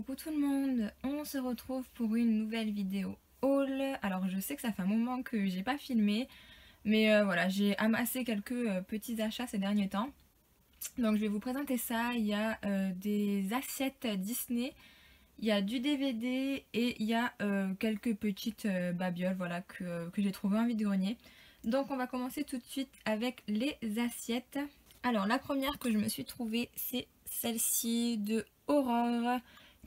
coucou tout le monde, on se retrouve pour une nouvelle vidéo haul. Alors je sais que ça fait un moment que j'ai pas filmé, mais voilà, j'ai amassé quelques petits achats ces derniers temps. Donc je vais vous présenter ça. Il y a des assiettes Disney, il y a du DVD et il y a quelques petites babioles, voilà, que j'ai trouvé en vide-grenier. Donc on va commencer tout de suite avec les assiettes. Alors la première que je me suis trouvée, c'est celle-ci de Aurore,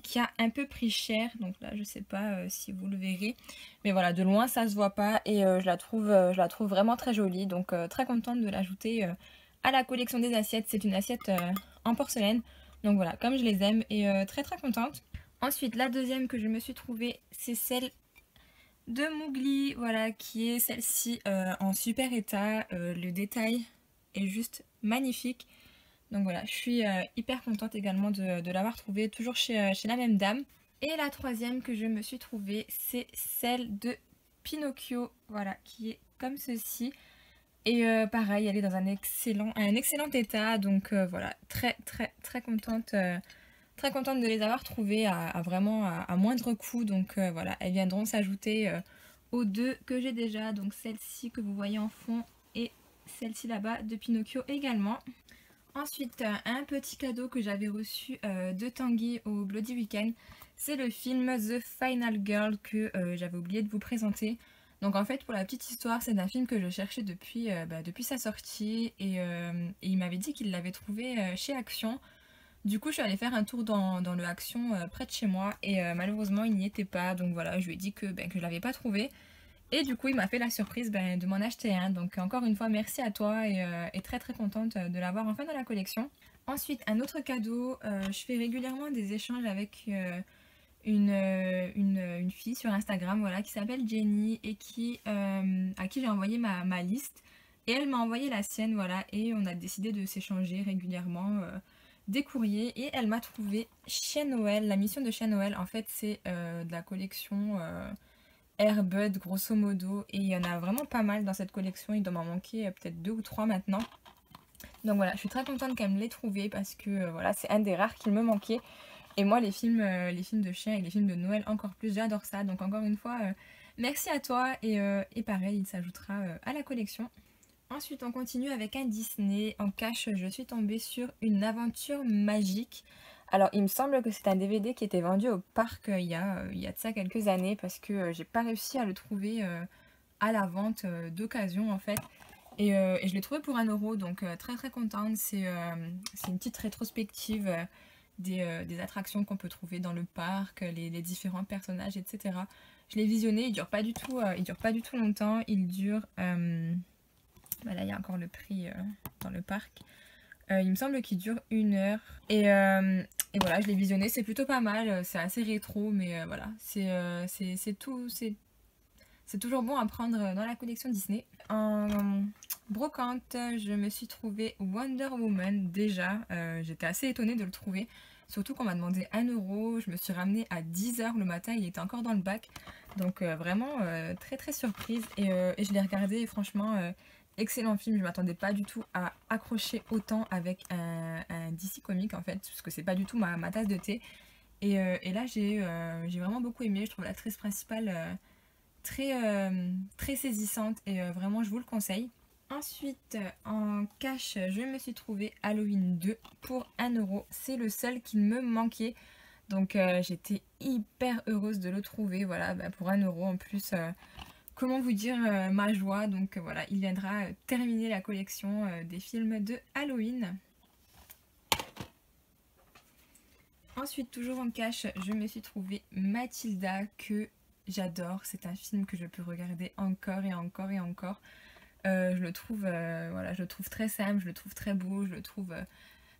qui a un peu pris cher. Donc là je sais pas si vous le verrez, mais voilà, de loin ça se voit pas et je la trouve vraiment très jolie. Donc très contente de l'ajouter à la collection des assiettes. C'est une assiette en porcelaine, donc voilà, comme je les aime, et très très contente. Ensuite, la deuxième que je me suis trouvée, c'est celle de Mowgli, voilà, qui est celle-ci en super état. Le détail est juste magnifique. Donc voilà, je suis hyper contente également de l'avoir trouvée, toujours chez la même dame. Et la troisième que je me suis trouvée, c'est celle de Pinocchio, voilà, qui est comme ceci. Et pareil, elle est dans un excellent état, donc voilà, très contente. Très contente de les avoir trouvées à moindre coût. Donc voilà, elles viendront s'ajouter aux deux que j'ai déjà. Donc celle-ci que vous voyez en fond et celle-ci là-bas de Pinocchio également. Ensuite, un petit cadeau que j'avais reçu de Tanguy au Bloody Weekend. C'est le film The Final Girl que j'avais oublié de vous présenter. Donc en fait, pour la petite histoire, c'est un film que je cherchais depuis sa sortie. Et il m'avait dit qu'il l'avait trouvé chez Action. Du coup, je suis allée faire un tour dans le Action près de chez moi et malheureusement, il n'y était pas. Donc voilà, je lui ai dit que je l'avais pas trouvé. Et du coup, il m'a fait la surprise de m'en acheter un. Donc encore une fois, merci à toi et très contente de l'avoir enfin dans la collection. Ensuite, un autre cadeau, je fais régulièrement des échanges avec une fille sur Instagram, voilà, qui s'appelle Jenny et à qui j'ai envoyé ma liste. Et elle m'a envoyé la sienne, voilà, et on a décidé de s'échanger régulièrement des courriers. Et elle m'a trouvé Chien Noël, la mission de Chien Noël. En fait, c'est de la collection Airbud, grosso modo. Et il y en a vraiment pas mal dans cette collection. Il doit m'en manquer peut-être 2 ou 3 maintenant. Donc voilà, je suis très contente qu'elle me l'ait trouvé parce que voilà, c'est un des rares qu'il me manquait. Et moi, les films de chiens et les films de Noël encore plus, j'adore ça. Donc encore une fois, merci à toi et pareil, il s'ajoutera à la collection. Ensuite, on continue avec un Disney. En cash, je suis tombée sur une aventure magique. Alors, il me semble que c'est un DVD qui était vendu au parc il y a de ça quelques années parce que j'ai pas réussi à le trouver à la vente d'occasion en fait. Et je l'ai trouvé pour 1 euro, donc très contente. C'est une petite rétrospective des attractions qu'on peut trouver dans le parc, les différents personnages, etc. Je l'ai visionné, il dure pas du tout longtemps. Il dure... là, il y a encore le prix dans le parc. Il me semble qu'il dure 1 heure. Et voilà, je l'ai visionné, c'est plutôt pas mal. C'est assez rétro, mais voilà, c'est toujours bon à prendre dans la collection Disney. En brocante, je me suis trouvé Wonder Woman déjà. J'étais assez étonnée de le trouver. Surtout qu'on m'a demandé 1 euro. Je me suis ramenée à 10 h le matin, il était encore dans le bac. Donc vraiment très surprise. Et je l'ai regardé et franchement, excellent film. Je m'attendais pas du tout à accrocher autant avec un DC Comics en fait. Parce que c'est pas du tout ma tasse de thé. Et là j'ai vraiment beaucoup aimé. Je trouve l'actrice principale très saisissante et vraiment je vous le conseille. Ensuite, en cash, je me suis trouvé Halloween 2 pour 1 euro. C'est le seul qui me manquait. Donc j'étais hyper heureuse de le trouver. Voilà, pour 1 euro en plus. Comment vous dire ma joie. Donc voilà, il viendra terminer la collection des films de Halloween. Ensuite, toujours en cash, je me suis trouvé Mathilda que j'adore. C'est un film que je peux regarder encore et encore et encore. Je le trouve, voilà, je le trouve très simple, je le trouve très beau, je le trouve...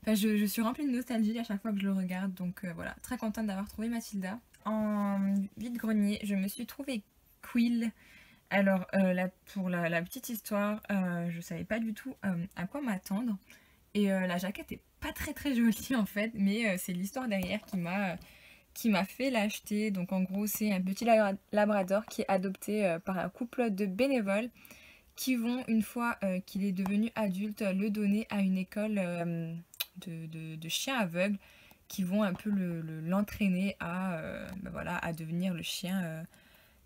Enfin, je suis remplie de nostalgie à chaque fois que je le regarde. Donc voilà, très contente d'avoir trouvé Mathilda. En vide-grenier, je me suis trouvé Quill. Alors, pour la petite histoire, je savais pas du tout à quoi m'attendre. Et la jaquette est pas très jolie en fait, mais c'est l'histoire derrière qui m'a fait l'acheter. Donc en gros, c'est un petit labrador qui est adopté par un couple de bénévoles qui vont, une fois qu'il est devenu adulte, le donner à une école de chiens aveugles. qui vont un peu l'entraîner à, ben voilà, à devenir le chien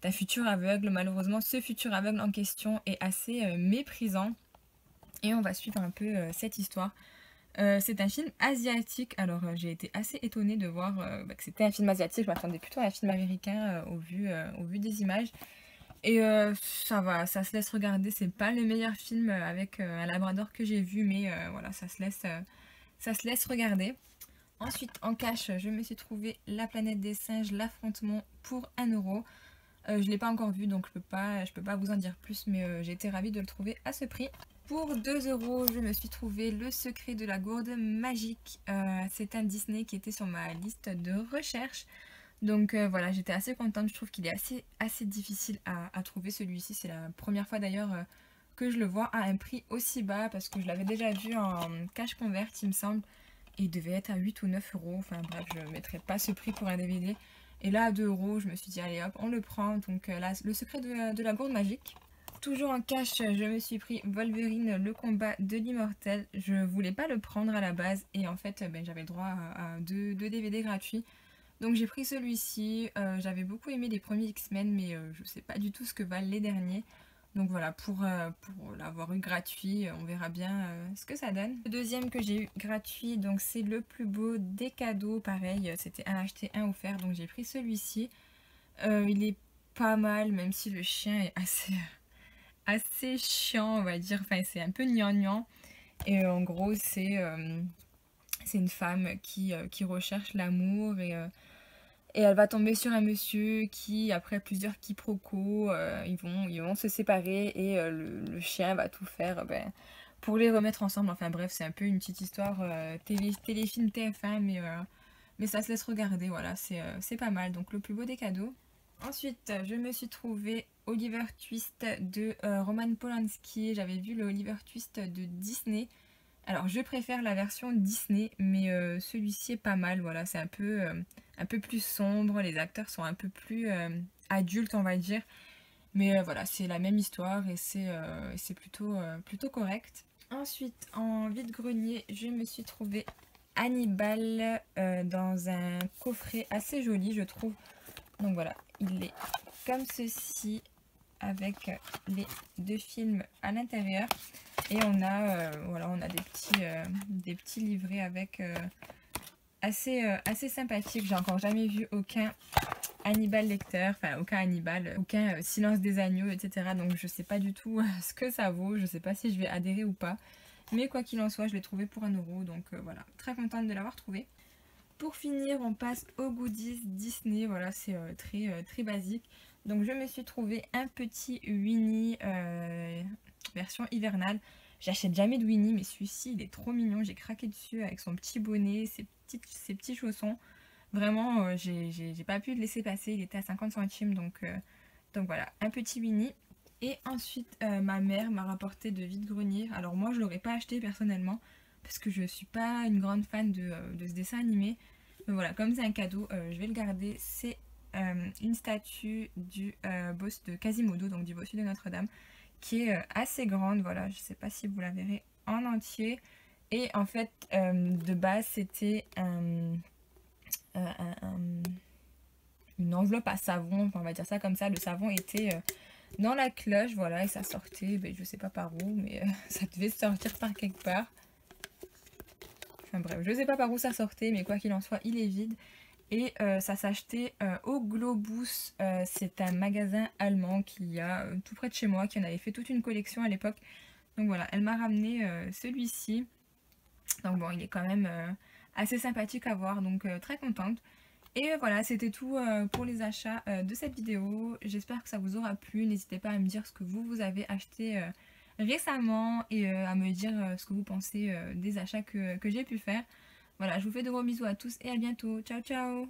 d'un futur aveugle. Malheureusement, ce futur aveugle en question est assez méprisant et on va suivre un peu cette histoire. C'est un film asiatique, alors j'ai été assez étonnée de voir que c'était un film asiatique, je m'attendais plutôt à un film américain au vu des images. Et ça va, ça se laisse regarder, c'est pas le meilleur film avec un labrador que j'ai vu, mais voilà, ça se laisse regarder. Ensuite, en cash, je me suis trouvé La planète des singes, l'affrontement pour 1 €. Je l'ai pas encore vu, donc je peux pas vous en dire plus, mais j'ai été ravie de le trouver à ce prix. Pour 2 €, je me suis trouvé Le secret de la gourde magique. C'est un Disney qui était sur ma liste de recherche. Donc voilà, j'étais assez contente. Je trouve qu'il est assez difficile à trouver celui-ci. C'est la première fois d'ailleurs que je le vois à un prix aussi bas parce que je l'avais déjà vu en cash convert, il me semble. Et il devait être à 8 ou 9 €. Enfin bref, je ne mettrais pas ce prix pour un DVD. Et là, à 2 €, je me suis dit, allez hop, on le prend. Donc là, Le secret de la gourde magique. Toujours en cash, je me suis pris Wolverine, le combat de l'immortel. Je voulais pas le prendre à la base et en fait j'avais le droit à deux DVD gratuits. Donc j'ai pris celui-ci. J'avais beaucoup aimé les premiers X-Men mais je sais pas du tout ce que valent les derniers. Donc voilà, pour l'avoir eu gratuit, on verra bien ce que ça donne. Le deuxième que j'ai eu gratuit, donc c'est le plus beau des cadeaux. Pareil, c'était un acheté, un offert, donc j'ai pris celui-ci. Il est pas mal, même si le chien est assez chiant, on va dire. Enfin, c'est un peu gnangnan. Et en gros, c'est une femme qui recherche l'amour et elle va tomber sur un monsieur qui, après plusieurs quiproquos, ils vont se séparer et le chien va tout faire pour les remettre ensemble. Enfin bref, c'est un peu une petite histoire téléfilm TF1, mais ça se laisse regarder, voilà, c'est pas mal. Donc le plus beau des cadeaux. Ensuite, je me suis trouvé Oliver Twist de Roman Polanski. J'avais vu le Oliver Twist de Disney. Alors, je préfère la version Disney, mais celui-ci est pas mal. Voilà, c'est un peu plus sombre. Les acteurs sont un peu plus adultes, on va dire. Mais voilà, c'est la même histoire et c'est plutôt correct. Ensuite, en vide-grenier, je me suis trouvé Hannibal dans un coffret assez joli, je trouve. Donc voilà, il est comme ceci avec les 2 films à l'intérieur et on a des petits livrets avec assez sympathiques. J'ai encore jamais vu aucun Hannibal Lecter, enfin aucun Hannibal, aucun Silence des agneaux, etc. Donc je sais pas du tout ce que ça vaut, je sais pas si je vais adhérer ou pas. Mais quoi qu'il en soit, je l'ai trouvé pour 1 €, donc voilà, très contente de l'avoir trouvé. Pour finir, on passe aux goodies Disney. Voilà, c'est très basique. Donc je me suis trouvé un petit Winnie version hivernale. J'achète jamais de Winnie, mais celui-ci il est trop mignon. J'ai craqué dessus avec son petit bonnet, ses petits chaussons. Vraiment, j'ai pas pu le laisser passer. Il était à 50 centimes, donc voilà, un petit Winnie. Et ensuite, ma mère m'a rapporté de vide-grenier. Alors moi, je l'aurais pas acheté personnellement parce que je suis pas une grande fan de ce dessin animé. Mais voilà, comme c'est un cadeau, je vais le garder. C'est une statue du boss de Quasimodo, donc du bossu de Notre-Dame, qui est assez grande. Voilà, je sais pas si vous la verrez en entier. Et en fait, de base, c'était une enveloppe à savon, enfin, on va dire ça comme ça. Le savon était dans la cloche, voilà, et ça sortait, je sais pas par où, mais ça devait sortir par quelque part. Enfin bref, je sais pas par où ça sortait, mais quoi qu'il en soit, il est vide. Et ça s'achetait au Globus. C'est un magasin allemand qui y a tout près de chez moi, qui en avait fait toute une collection à l'époque. Donc voilà, elle m'a ramené celui-ci. Donc bon, il est quand même assez sympathique à voir, donc très contente. Et voilà, c'était tout pour les achats de cette vidéo. J'espère que ça vous aura plu. N'hésitez pas à me dire ce que vous avez acheté récemment et à me dire ce que vous pensez des achats que j'ai pu faire. Voilà, je vous fais de gros bisous à tous et à bientôt. Ciao ciao!